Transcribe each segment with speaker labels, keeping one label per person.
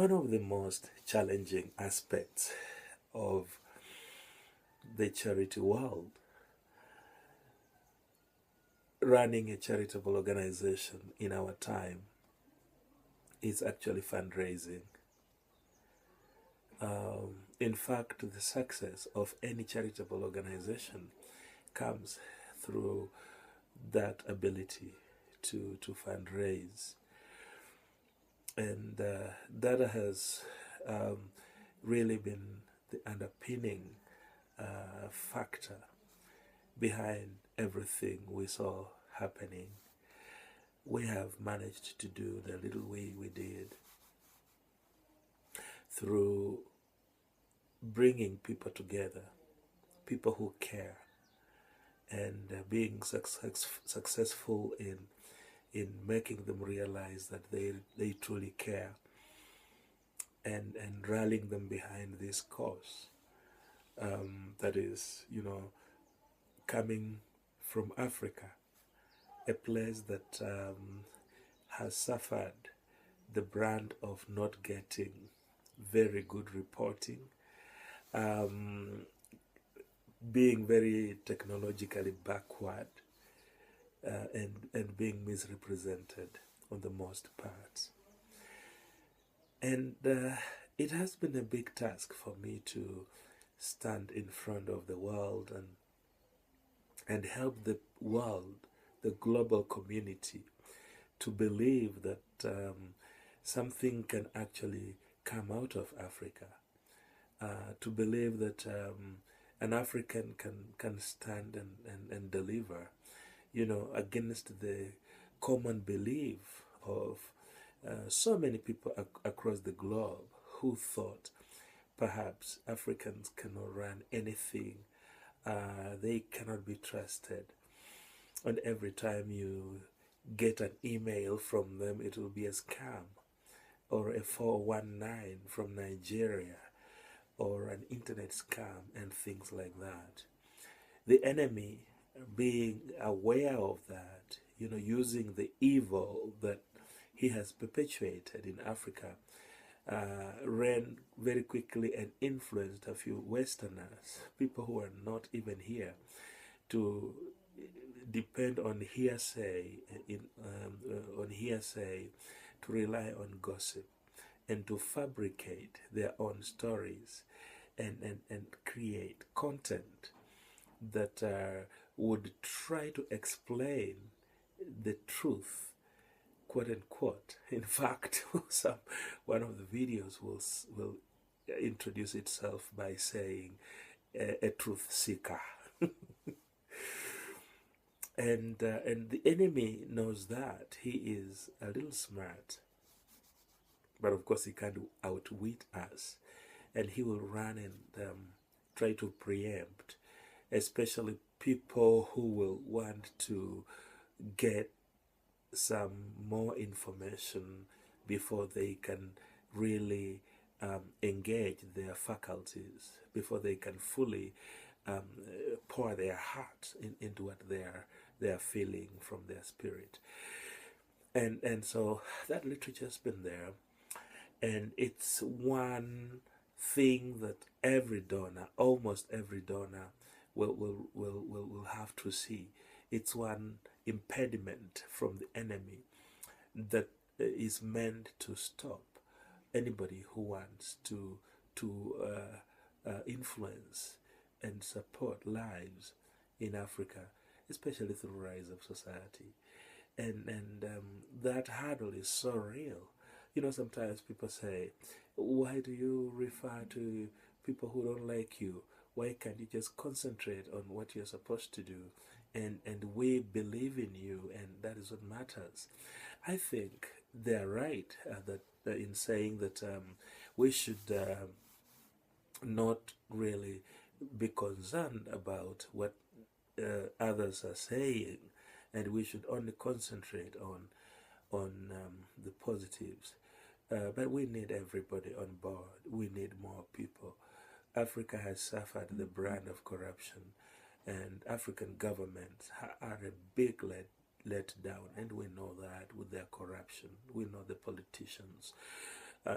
Speaker 1: one of the most challenging aspects of the charity world, running a charitable organization in our time, is actually fundraising. In fact, the success of any charitable organization comes through that ability to fundraise. And that has really been the underpinning factor behind everything we saw happening. We have managed to do the little we did through bringing people together, people who care, and being successful in making them realize that they truly care, and rallying them behind this cause that is, coming from Africa, a place that has suffered the brand of not getting very good reporting, being very technologically backward, and being misrepresented on the most parts. And it has been a big task for me to stand in front of the world and help the world, the global community, to believe that something can actually come out of Africa, to believe that an African can stand and deliver, against the common belief of so many people across the globe who thought perhaps Africans cannot run anything, they cannot be trusted. And every time you get an email from them, it will be a scam, or a 419 from Nigeria, or an internet scam, and things like that. The enemy, being aware of that, using the evil that he has perpetuated in Africa, ran very quickly and influenced a few Westerners, people who are not even here, to depend on hearsay, to rely on gossip, and to fabricate their own stories, and create content that would try to explain the truth, quote unquote. In fact, one of the videos will introduce itself by saying a truth seeker. And the enemy knows that. He is a little smart, but of course he can't outwit us, and he will run and try to preempt, especially people who will want to get some more information before they can really engage their faculties, before they can fully pour their heart into what they are feeling from their spirit. And so that literature's been there, and it's one thing that every donor, almost every donor, will have to see. It's one impediment from the enemy that is meant to stop anybody who wants to influence and support lives in Africa, especially through the rise of society. And that hurdle is so real. Sometimes people say, why do you refer to people who don't like you? Why can't you just concentrate on what you're supposed to do? And we believe in you, and that is what matters. I think they're right that in saying that we should not really be concerned about what others are saying, and we should only concentrate on the positives. But we need everybody on board. We need more people. Africa has suffered the brand of corruption, and African governments are a big let down, and we know that with their corruption. We know the politicians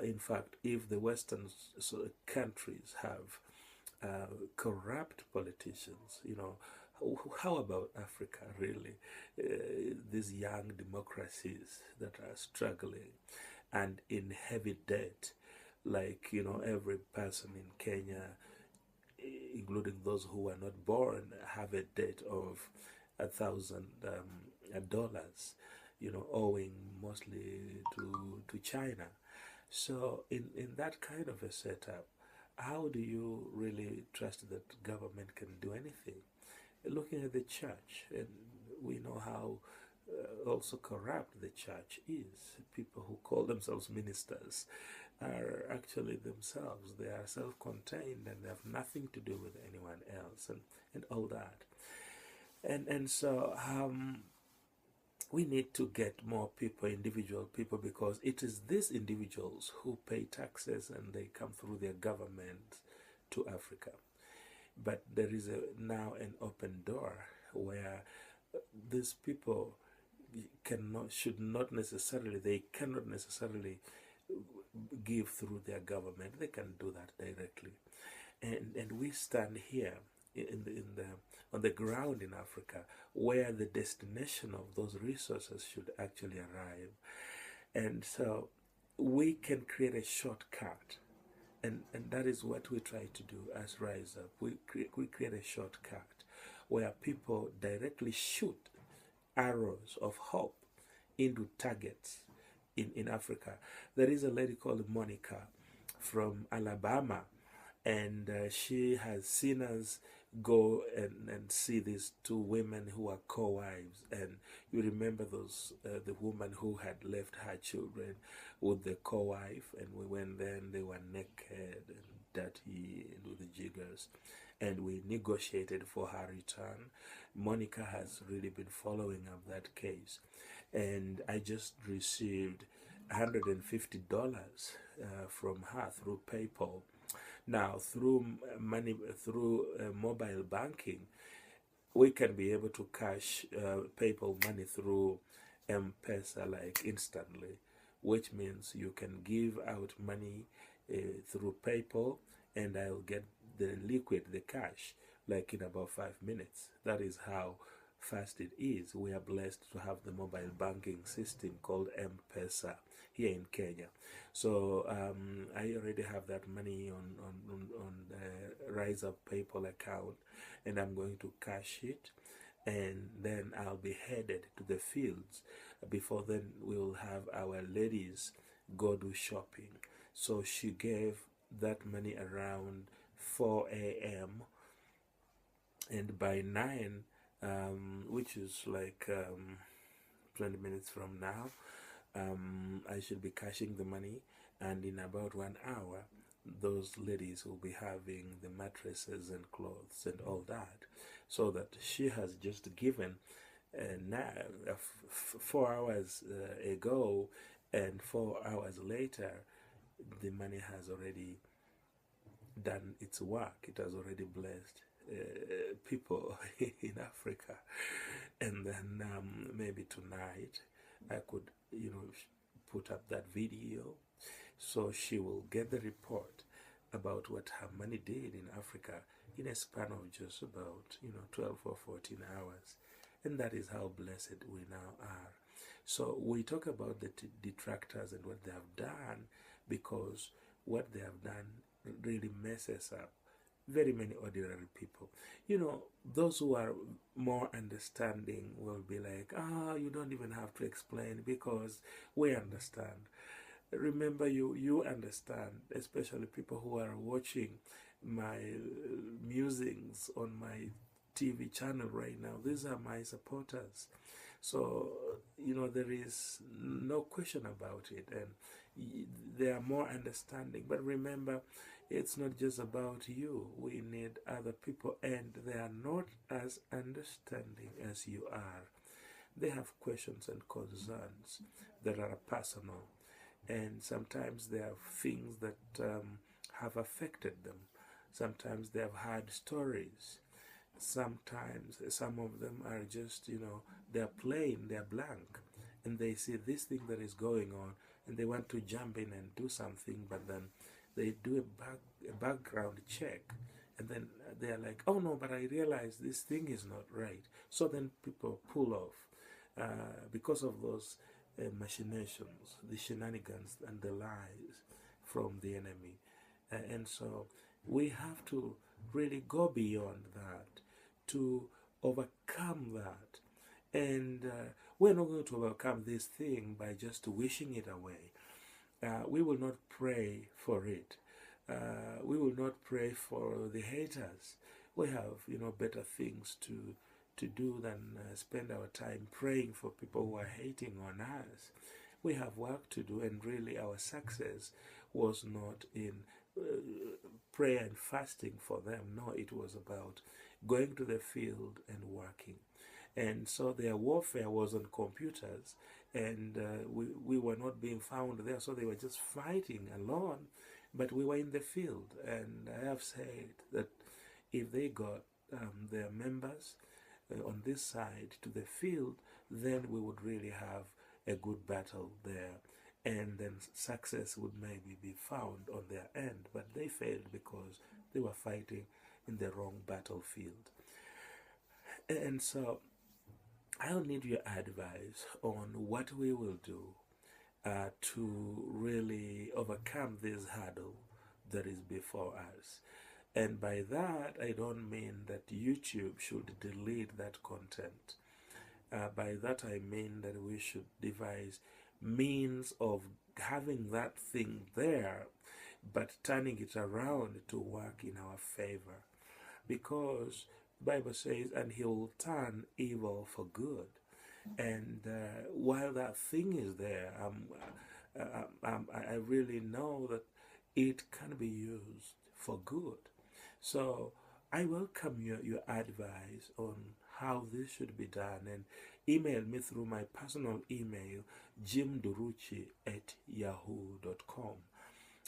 Speaker 1: In fact, if the Western countries have corrupt politicians, how about Africa, really? These young democracies that are struggling and in heavy debt, like, every person in Kenya, including those who were not born, have a debt of $1,000, owing mostly to China. So in that kind of a setup, how do you really trust that government can do anything? Looking at the church, and we know how also corrupt the church is. People who call themselves ministers are actually themselves. They are self-contained and they have nothing to do with anyone else, and all that. And so we need to get more people, individual people, because it is these individuals who pay taxes and they come through their government to Africa. But there is now an open door where these people cannot necessarily give through their government. They can do that directly, and we stand here on the ground in Africa, where the destination of those resources should actually arrive. And so we can create a shortcut, and that is what we try to do as Rise Up. We create a shortcut where people directly shoot arrows of hope into targets in Africa. There is a lady called Monica from Alabama, and she has seen us go and see these two women who are co-wives. And you remember those the woman who had left her children with the co-wife, and we went there and they were naked and dirty and with the jiggers, and we negotiated for her return. Monica has really been following up that case, and I just received $150 from her through PayPal. Now, through mobile banking, we can be able to cash PayPal money through M-Pesa like instantly, which means you can give out money through PayPal, and I'll get the cash, like in about 5 minutes. That is how fast it is. We are blessed to have the mobile banking system called M-Pesa here in Kenya. So I already have that money on the Rise Up PayPal account, and I'm going to cash it, and then I'll be headed to the fields. Before then, we'll have our ladies go do shopping. So she gave that money around 4 a.m. and by 9, which is like 20 minutes from now, I should be cashing the money, and in about 1 hour, those ladies will be having the mattresses and clothes and all that. So that she has just given 4 hours ago, and 4 hours later, the money has already done its work. It has already blessed people in Africa. And then maybe tonight I could, put up that video, so she will get the report about what her money did in Africa in a span of just about 12 or 14 hours. And that is how blessed we now are. So we talk about the detractors and what they have done, because what they have done really messes up very many ordinary people. Those who are more understanding will be like, you don't even have to explain, because we understand. Remember, you understand, especially people who are watching my musings on my TV channel right now. These are my supporters. So, there is no question about it, and they are more understanding. But remember, it's not just about you. We need other people, and they are not as understanding as you are. They have questions and concerns that are personal, and sometimes they have things that have affected them. Sometimes they have had stories. Sometimes some of them are just, they're plain, they're blank, and they see this thing that is going on, and they want to jump in and do something, but then they do a background check, and then they are like, oh no, but I realize this thing is not right. So then people pull off because of those machinations, the shenanigans, and the lies from the enemy. And so we have to really go beyond that to overcome that. And we're not going to overcome this thing by just wishing it away. We will not pray for it. We will not pray for the haters. We have, better things to do than spend our time praying for people who are hating on us. We have work to do, and really our success was not in prayer and fasting for them. No, it was about going to the field and working. And so their warfare was on computers, and we were not being found there, so they were just fighting alone, but we were in the field. And I have said that if they got their members on this side to the field, then we would really have a good battle there, and then success would maybe be found on their end. But they failed because they were fighting in the wrong battlefield. And so I'll need your advice on what we will do to really overcome this hurdle that is before us. And by that, I don't mean that YouTube should delete that content. By that, I mean that we should devise means of having that thing there, but turning it around to work in our favor. Because the Bible says, and he will turn evil for good. And while that thing is there, I really know that it can be used for good. So I welcome your advice on how this should be done, and email me through my personal email, jimnduruchi@yahoo.com.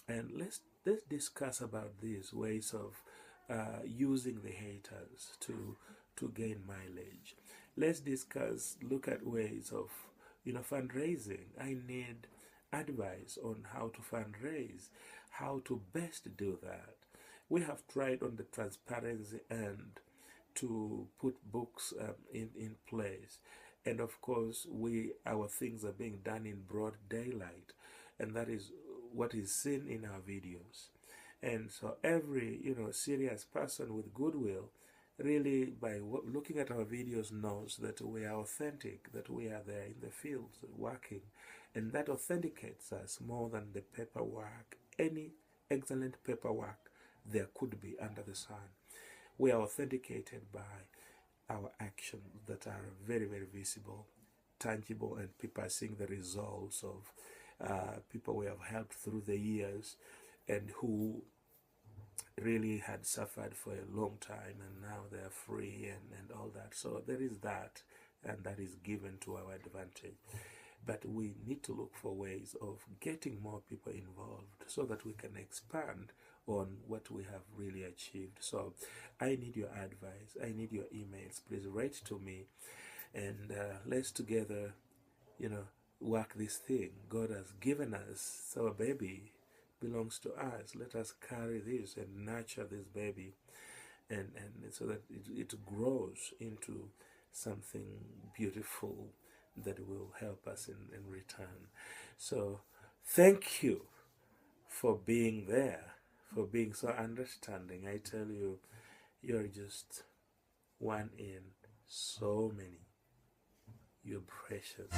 Speaker 1: And let's discuss about these ways of using the haters to gain mileage. Let's look at ways of fundraising. I need advice on how to fundraise, how to best do that. We have tried on the transparency end to put books in place, and of course our things are being done in broad daylight, and that is what is seen in our videos. And so every serious person with goodwill, really by looking at our videos, knows that we are authentic, that we are there in the fields working, and that authenticates us more than the paperwork, any excellent paperwork there could be under the sun. We are authenticated by our actions that are very, very visible, tangible, and people are seeing the results of people we have helped through the years and who really had suffered for a long time, and now they are free and all that. So there is that, and that is given to our advantage. But we need to look for ways of getting more people involved so that we can expand on what we have really achieved. So I need your advice. I need your emails. Please write to me, and let's together, work this thing. God has given us our baby, belongs to us. Let us carry this and nurture this baby, and so that it grows into something beautiful that will help us in return. So thank you for being there, for being so understanding. I tell you, you're just one in so many. You're precious.